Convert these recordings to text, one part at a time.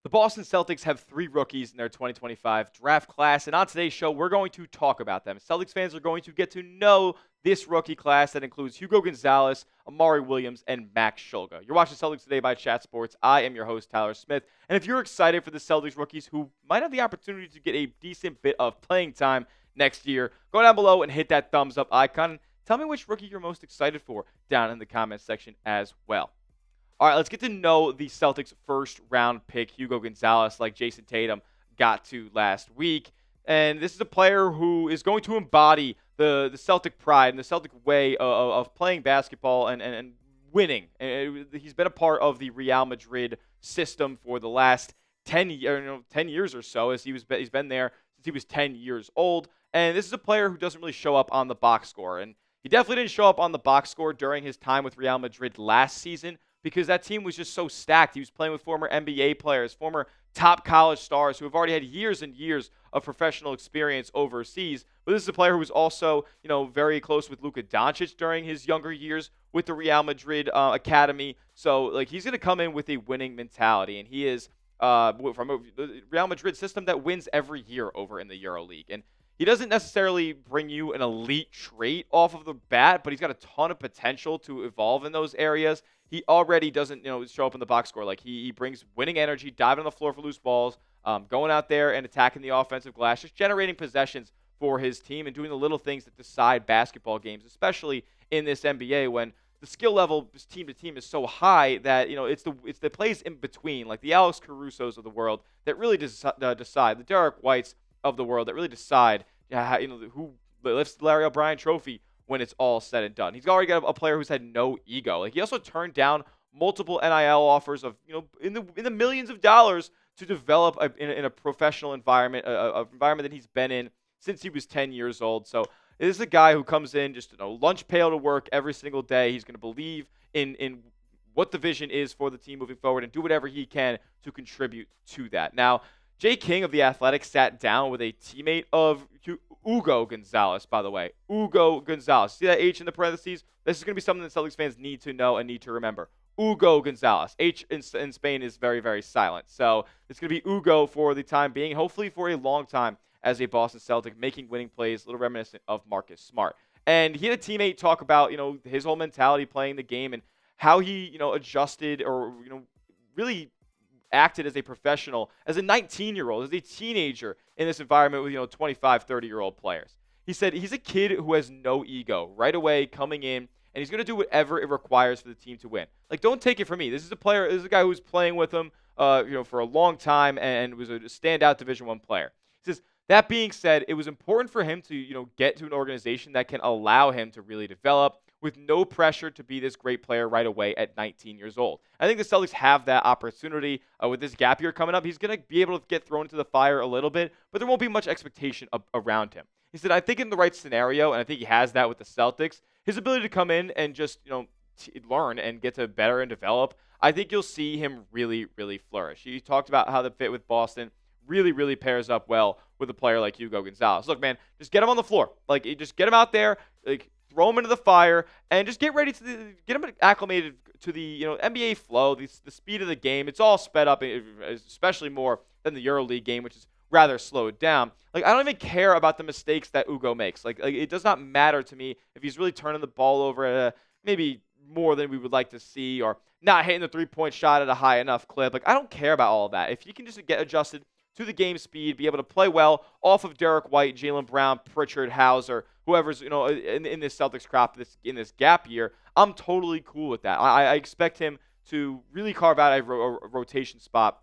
The Boston Celtics have 3 rookies in their 2025 draft class, and on today's show, we're going to talk about them. Celtics fans are going to get to know this rookie class that includes Hugo Gonzalez, Amari Williams, and Max Shulga. You're watching Celtics Today by Chat Sports. I am your host, Tyler Smith, and if you're excited for the Celtics rookies who might have the opportunity to get a decent bit of playing time next year, go down below and hit that thumbs up icon. Tell me which rookie you're most excited for down in the comments section as well. All right, let's get to know the Celtics' first-round pick, Hugo Gonzalez, like Jayson Tatum got to last week. And this is a player who is going to embody the Celtic pride and the Celtic way of playing basketball and winning. And he's been a part of the Real Madrid system for the last 10 years or so, as he's been there since he was 10 years old. And this is a player who doesn't really show up on the box score. And he definitely didn't show up on the box score during his time with Real Madrid last season, because that team was just so stacked. He was playing with former NBA players, former top college stars who have already had years and years of professional experience overseas. But this is a player who was also, very close with Luka Doncic during his younger years with the Real Madrid academy. So, he's going to come in with a winning mentality, and he is from a Real Madrid system that wins every year over in the EuroLeague. And he doesn't necessarily bring you an elite trait off of the bat, but he's got a ton of potential to evolve in those areas. He already doesn't, show up in the box score. He brings winning energy, diving on the floor for loose balls, going out there and attacking the offensive glass, just generating possessions for his team and doing the little things that decide basketball games, especially in this NBA when the skill level team to team is so high that it's the plays in between, like the Alex Carusos of the world, that really decide, the Derek Whites of the world that really decide who lifts the Larry O'Brien trophy when it's all said and done. He's already got a player who's had no ego. He also turned down multiple NIL offers of in the millions of dollars to develop in a professional environment, an environment that he's been in since he was 10 years old. So this is a guy who comes in just lunch pail to work every single day. He's going to believe in what the vision is for the team moving forward and do whatever he can to contribute to that. Now, Jay King of The Athletic sat down with a teammate of Hugo Gonzalez, by the way. Hugo Gonzalez. See that H in the parentheses? This is going to be something that Celtics fans need to know and need to remember. Hugo Gonzalez. H in Spain is very, very silent. So it's going to be Hugo for the time being, hopefully for a long time as a Boston Celtic, making winning plays, a little reminiscent of Marcus Smart. And he had a teammate talk about, his whole mentality playing the game and how he, adjusted or, really acted as a professional, as a 19-year-old, as a teenager in this environment with, 25, 30-year-old players. He said he's a kid who has no ego, right away coming in, and he's going to do whatever it requires for the team to win. Don't take it from me. This is a guy who's playing with him, for a long time and was a standout Division I player. He says, that being said, it was important for him to, get to an organization that can allow him to really develop with no pressure to be this great player right away at 19 years old. I think the Celtics have that opportunity with this gap year coming up. He's going to be able to get thrown into the fire a little bit, but there won't be much expectation around him. He said, I think in the right scenario, and I think he has that with the Celtics, his ability to come in and just, learn and get to better and develop, I think you'll see him really, really flourish. He talked about how the fit with Boston really, really pairs up well with a player like Hugo Gonzalez. Look, man, just get him on the floor. Just get him out there, throw him into the fire, and just get ready to get him acclimated to the NBA flow, the speed of the game. It's all sped up, especially more than the EuroLeague game, which is rather slowed down. I don't even care about the mistakes that Hugo makes. It does not matter to me if he's really turning the ball over at maybe more than we would like to see, or not hitting the three-point shot at a high enough clip. I don't care about all of that. If he can just get adjusted to the game speed, be able to play well off of Derek White, Jaylen Brown, Pritchard, Hauser, whoever's in this Celtics crop in this gap year, I'm totally cool with that. I expect him to really carve out a rotation spot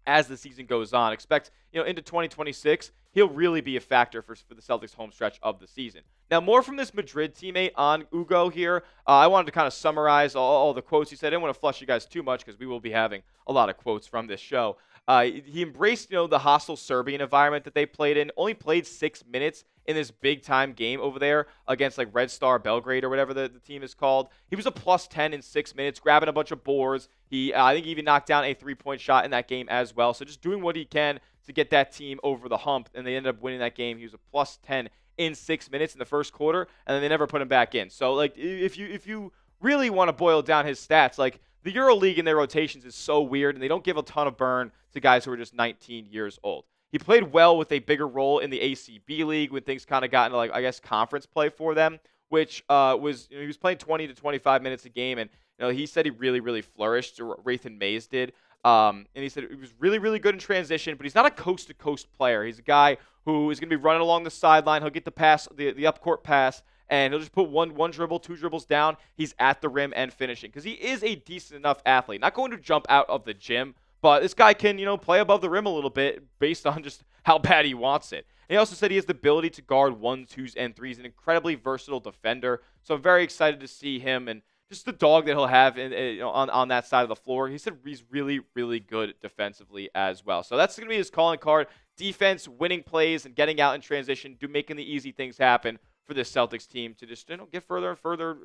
as the season goes on. Expect into 2026, he'll really be a factor for the Celtics home stretch of the season. Now, more from this Madrid teammate on Hugo here. I wanted to kind of summarize all the quotes he said. I didn't want to flush you guys too much because we will be having a lot of quotes from this show. He embraced, the hostile Serbian environment that they played in. Only played 6 minutes in this big-time game over there against, Red Star Belgrade or whatever the team is called. He was a +10 in 6 minutes, grabbing a bunch of boards. I think he even knocked down a three-point shot in that game as well. So just doing what he can to get that team over the hump, and they ended up winning that game. He was a +10 in 6 minutes in the first quarter, and then they never put him back in. So, like, if you really want to boil down his stats, like, the EuroLeague in their rotations is so weird, and they don't give a ton of burn to guys who are just 19 years old. He played well with a bigger role in the ACB League when things kind of got into, like, I guess, conference play for them, which was, he was playing 20 to 25 minutes a game, and he said he really, really flourished. Raythan Mays did. And he said he was really, really good in transition, but he's not a coast-to-coast player. He's a guy who is going to be running along the sideline. He'll get the pass, the up-court pass, and he'll just put one dribble, 2 dribbles down. He's at the rim and finishing because he is a decent enough athlete. Not going to jump out of the gym, but this guy can, play above the rim a little bit based on just how bad he wants it. And he also said he has the ability to guard 1s, 2s, and 3s, an incredibly versatile defender. So I'm very excited to see him and just the dog that he'll have on that side of the floor. He said he's really, really good defensively as well. So that's going to be his calling card. Defense, winning plays, and getting out in transition, making the easy things happen for this Celtics team to just get further and further,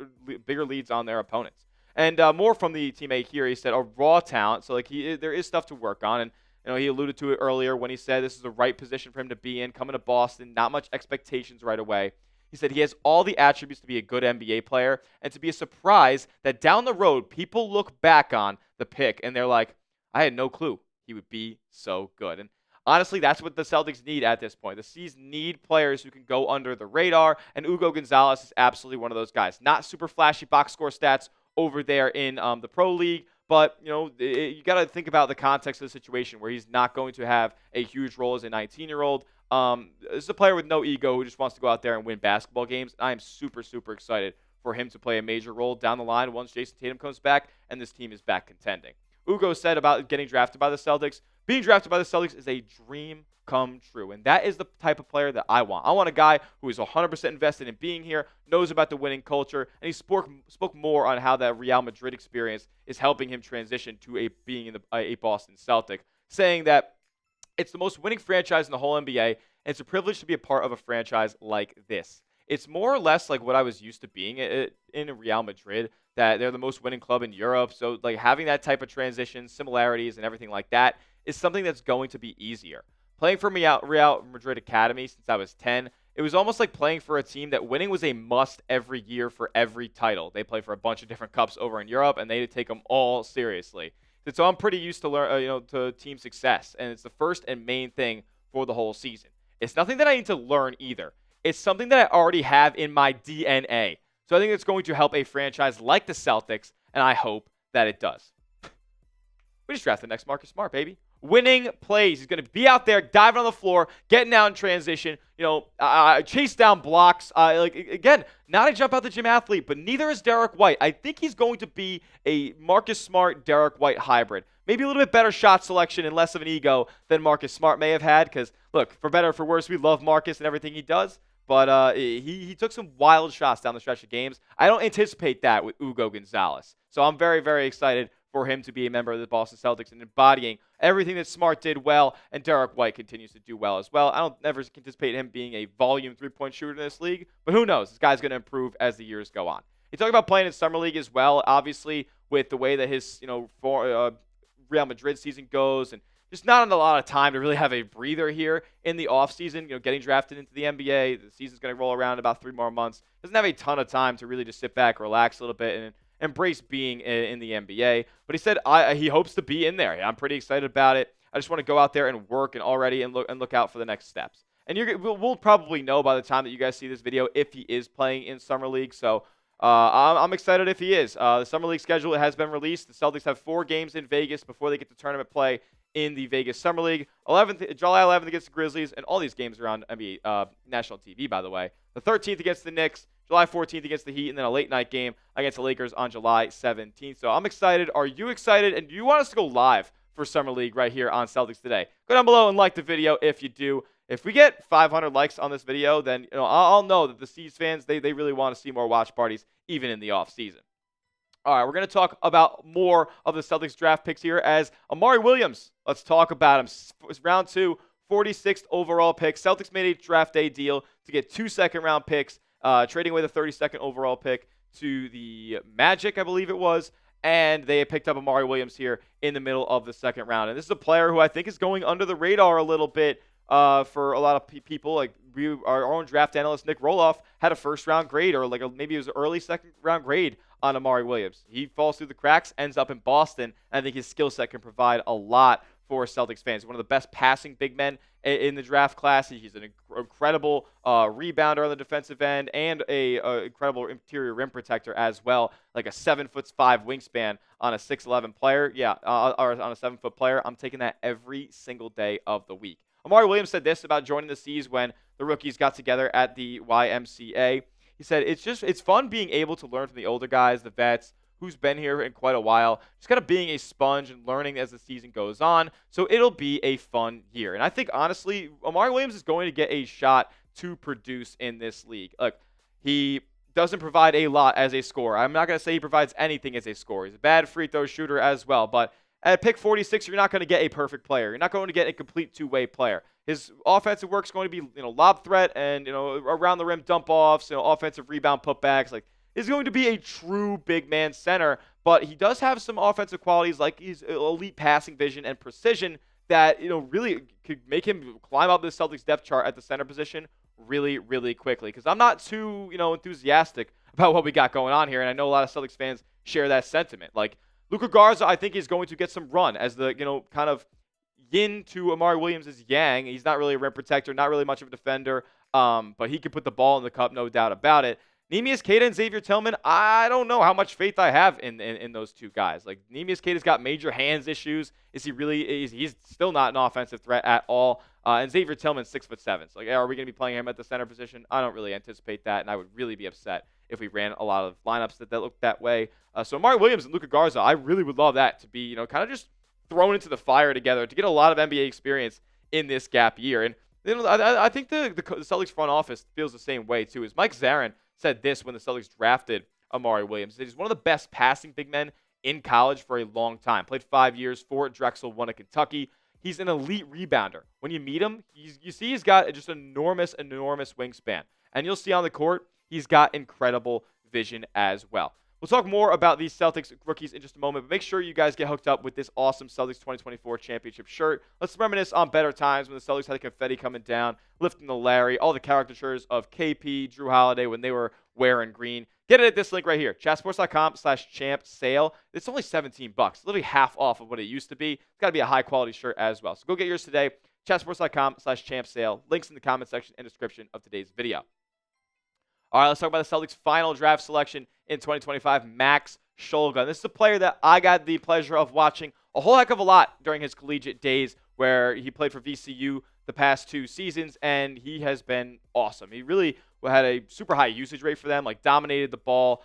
bigger leads on their opponents. And more from the teammate here, he said a raw talent. So there is stuff to work on. And he alluded to it earlier when he said this is the right position for him to be in, coming to Boston, not much expectations right away. He said he has all the attributes to be a good NBA player and to be a surprise that down the road, people look back on the pick and they're like, I had no clue he would be so good. And honestly, that's what the Celtics need at this point. The C's need players who can go under the radar, and Hugo Gonzalez is absolutely one of those guys. Not super flashy box score stats over there in the Pro League, but you got to think about the context of the situation where he's not going to have a huge role as a 19-year-old. This is a player with no ego who just wants to go out there and win basketball games. I am super, super excited for him to play a major role down the line once Jayson Tatum comes back and this team is back contending. Ugo said about getting drafted by the Celtics, being drafted by the Celtics is a dream come true, and that is the type of player that I want. I want a guy who is 100% invested in being here, knows about the winning culture, and he spoke more on how that Real Madrid experience is helping him transition to being a Boston Celtic, saying that it's the most winning franchise in the whole NBA, and it's a privilege to be a part of a franchise like this. It's more or less like what I was used to being in Real Madrid, that they're the most winning club in Europe. So like having that type of transition, similarities, and everything like that is something that's going to be easier. Playing for Real Madrid Academy since I was 10, it was almost like playing for a team that winning was a must every year for every title. They play for a bunch of different cups over in Europe, and they take them all seriously. So I'm pretty used to to team success, and it's the first and main thing for the whole season. It's nothing that I need to learn either. It's something that I already have in my DNA. So I think it's going to help a franchise like the Celtics, and I hope that it does. We just drafted the next Marcus Smart, baby. Winning plays. He's going to be out there, diving on the floor, getting out in transition, chase down blocks. Again, not a jump out the gym athlete, but neither is Derek White. I think he's going to be a Marcus Smart, Derek White hybrid. Maybe a little bit better shot selection and less of an ego than Marcus Smart may have had. Because, look, for better or for worse, we love Marcus and everything he does. But he took some wild shots down the stretch of games. I don't anticipate that with Hugo Gonzalez. So I'm very, very excited for him to be a member of the Boston Celtics and embodying everything that Smart did well, and Derek White continues to do well as well. I don't never anticipate him being a volume three-point shooter in this league, but who knows? This guy's going to improve as the years go on. He talked about playing in Summer League as well, obviously, with the way that his Real Madrid season goes, and just not a lot of time to really have a breather here in the offseason. Getting drafted into the NBA, the season's going to roll around in about 3 more months. Doesn't have a ton of time to really just sit back, relax a little bit, and embrace being in the NBA. But he said he hopes to be in there. I'm pretty excited about it. I just want to go out there and work and look out for the next steps. And we'll probably know by the time that you guys see this video if he is playing in Summer League. So I'm excited if he is. The Summer League schedule has been released. The Celtics have 4 games in Vegas before they get to tournament play in the Vegas Summer League. July 11th against the Grizzlies, and all these games are on NBA national TV, by the way. The 13th against the Knicks, July 14th against the Heat, and then a late-night game against the Lakers on July 17th. So I'm excited. Are you excited? And do you want us to go live for Summer League right here on Celtics Today? Go down below and like the video if you do. If we get 500 likes on this video, then I'll know that the C's fans, they really want to see more watch parties, even in the offseason. All right, we're going to talk about more of the Celtics draft picks here as Amari Williams. Let's talk about him. Round 2, 46th overall pick. Celtics made a draft day deal to get 2 second-round picks, trading away the 32nd overall pick to the Magic, I believe it was, and they picked up Amari Williams here in the middle of the second round. And this is a player who I think is going under the radar a little bit for a lot of people, like our own draft analyst Nick Roloff had a first-round grade, or maybe it was an early second-round grade on Amari Williams. He falls through the cracks, ends up in Boston, and I think his skill set can provide a lot for Celtics fans. One of the best passing big men in the draft class. He's an incredible rebounder on the defensive end and a incredible interior rim protector as well. Like a 7'5" wingspan on a 6'11" player. Yeah, or on a 7-foot player. I'm taking that every single day of the week. Amari Williams said this about joining the C's when the rookies got together at the YMCA. He said, it's fun being able to learn from the older guys, the vets, who's been here in quite a while, just kind of being a sponge and learning as the season goes on. So it'll be a fun year. And I think, honestly, Amari Williams is going to get a shot to produce in this league. Look, he doesn't provide a lot as a scorer. I'm not going to say he provides anything as a scorer. He's a bad free throw shooter as well. But at pick 46, you're not going to get a perfect player. You're not going to get a complete two-way player. His offensive work is going to be, lob threat and, around the rim dump offs, offensive rebound putbacks. Is going to be a true big man center, but he does have some offensive qualities like his elite passing vision and precision that, really could make him climb up the Celtics depth chart at the center position really, really quickly. Because I'm not too, enthusiastic about what we got going on here, and I know a lot of Celtics fans share that sentiment. Like, Luka Garza, I think, is going to get some run as the, kind of yin to Amari Williams' yang. He's not really a rim protector, not really much of a defender, but he can put the ball in the cup, no doubt about it. Neemias Queta and Xavier Tillman, I don't know how much faith I have in those two guys. Like, Neemias Queta's got major hands issues. He's still not an offensive threat at all. And Xavier Tillman's 6'7". So, are we going to be playing him at the center position? I don't really anticipate that, and I would really be upset if we ran a lot of lineups that looked that way. So Amari Williams and Luka Garza, I really would love that to be, kind of just thrown into the fire together to get a lot of NBA experience in this gap year. And I think the Celtics front office feels the same way too. Is Mike Zarin said this when the Celtics drafted Amari Williams. He's one of the best passing big men in college for a long time. Played 5 years for Drexel, one at Kentucky. He's an elite rebounder. When you meet him, you see he's got just enormous wingspan. And you'll see on the court, he's got incredible vision as well. We'll talk more about these Celtics rookies in just a moment, but make sure you guys get hooked up with this awesome Celtics 2024 championship shirt. Let's reminisce on better times when the Celtics had the confetti coming down, lifting the Larry, all the caricatures of KP, Drew Holiday when they were wearing green. Get it at this link right here, chatsports.com/champ sale. It's only $17, literally half off of what it used to be. It's got to be a high-quality shirt as well. So go get yours today, chatsports.com/champ sale. Links in the comment section and description of today's video. All right, let's talk about the Celtics' final draft selection in 2025, Max Shulga. And this is a player that I got the pleasure of watching a whole heck of a lot during his collegiate days where he played for VCU the past 2 seasons, and he has been awesome. He really had a super high usage rate for them, dominated the ball,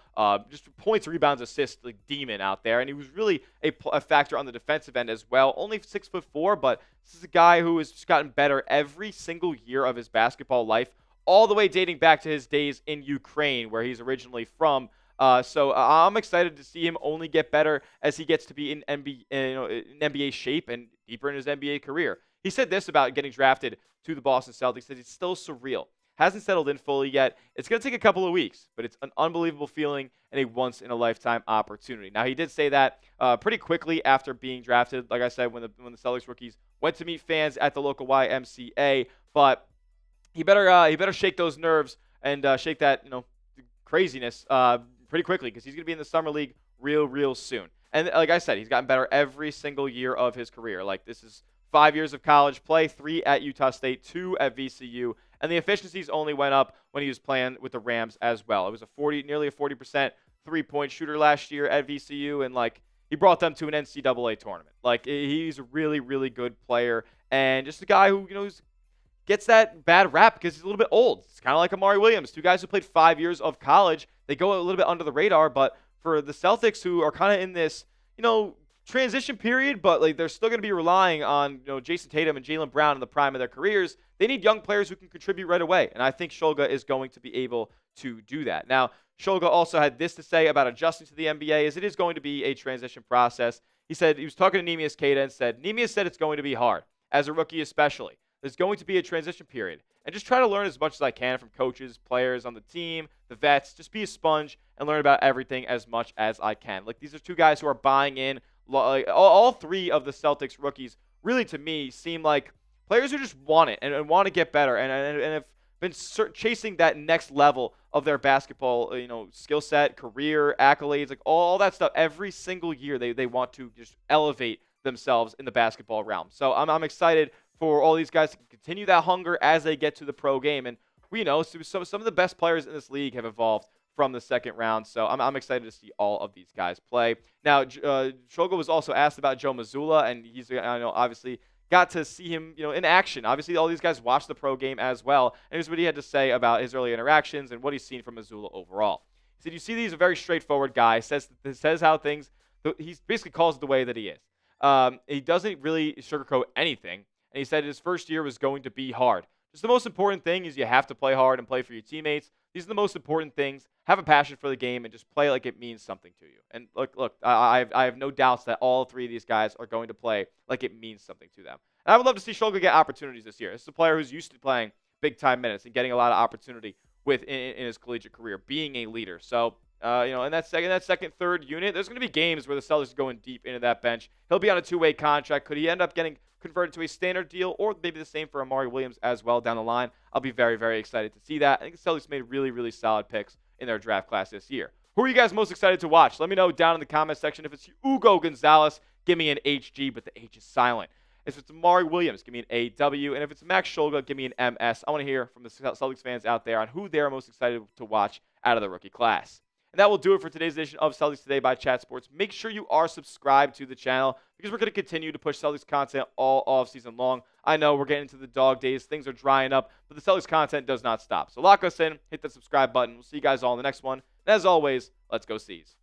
just points, rebounds, assists, demon out there. And he was really a factor on the defensive end as well. Only 6'4", but this is a guy who has just gotten better every single year of his basketball life, all the way dating back to his days in Ukraine, where he's originally from. So I'm excited to see him only get better as he gets to be in NBA shape and deeper in his NBA career. He said this about getting drafted to the Boston Celtics, that it's still surreal. Hasn't settled in fully yet. It's going to take a couple of weeks, but it's an unbelievable feeling and a once-in-a-lifetime opportunity. Now, he did say that pretty quickly after being drafted, like I said, when the Celtics rookies went to meet fans at the local YMCA, but he better shake those nerves and shake that craziness pretty quickly, because he's going to be in the summer league real soon. And like I said, he's gotten better every single year of his career. This is 5 years of college play, 3 at Utah State, 2 at VCU, and the efficiencies only went up when he was playing with the Rams as well. It was nearly a 40% three-point shooter last year at VCU, and he brought them to an NCAA tournament. He's a really good player, and just a guy who gets that bad rap because he's a little bit old. It's kind of like Amari Williams, 2 guys who played 5 years of college. They go a little bit under the radar, but for the Celtics, who are kind of in this, transition period, but they're still going to be relying on Jayson Tatum and Jaylen Brown in the prime of their careers, they need young players who can contribute right away, and I think Shulga is going to be able to do that. Now, Shulga also had this to say about adjusting to the NBA, as it is going to be a transition process. He said he was talking to Neemias Queta and said, Neemias said it's going to be hard, as a rookie especially. There's going to be a transition period. And just try to learn as much as I can from coaches, players on the team, the vets. Just be a sponge and learn about everything as much as I can. These are 2 guys who are buying in. All 3 of the Celtics rookies really, to me, seem like players who just want it and want to get better. And if been chasing that next level of their basketball, skill set, career, accolades, like all that stuff. Every single year, they want to just elevate themselves in the basketball realm. So I'm excited for all these guys to continue that hunger as they get to the pro game. And we know some of the best players in this league have evolved from the second round. So I'm excited to see all of these guys play. Now, Shulga was also asked about Joe Mazzulla, and he's, obviously got to see him, in action. Obviously, all these guys watched the pro game as well. And here's what he had to say about his early interactions and what he's seen from Mazzulla overall. He said, "You see, he's a very straightforward guy. Says how things. He basically calls it the way that he is. He doesn't really sugarcoat anything. And he said his first year was going to be hard. Just the most important thing is you have to play hard and play for your teammates. These are the most important things. Have a passion for the game and just play like it means something to you." And look, I have no doubts that all three of these guys are going to play like it means something to them. And I would love to see Shulga get opportunities this year. This is a player who's used to playing big-time minutes and getting a lot of opportunity in his collegiate career, being a leader. So, in that second, third unit, there's going to be games where the Celtics are going deep into that bench. He'll be on a two-way contract. Could he end up getting converted to a standard deal, or maybe the same for Amari Williams as well down the line? I'll be very, very excited to see that. I think the Celtics made really, really solid picks in their draft class this year. Who are you guys most excited to watch? Let me know down in the comment section. If it's Hugo Gonzalez, give me an HG, but the H is silent. If it's Amari Williams, give me an AW. And if it's Max Shulga, give me an MS. I want to hear from the Celtics fans out there on who they're most excited to watch out of the rookie class. And that will do it for today's edition of Celtics Today by Chat Sports. Make sure you are subscribed to the channel because we're going to continue to push Celtics content all off season long. I know we're getting into the dog days. Things are drying up, but the Celtics content does not stop. So lock us in, hit that subscribe button. We'll see you guys all in the next one. And as always, let's go C's.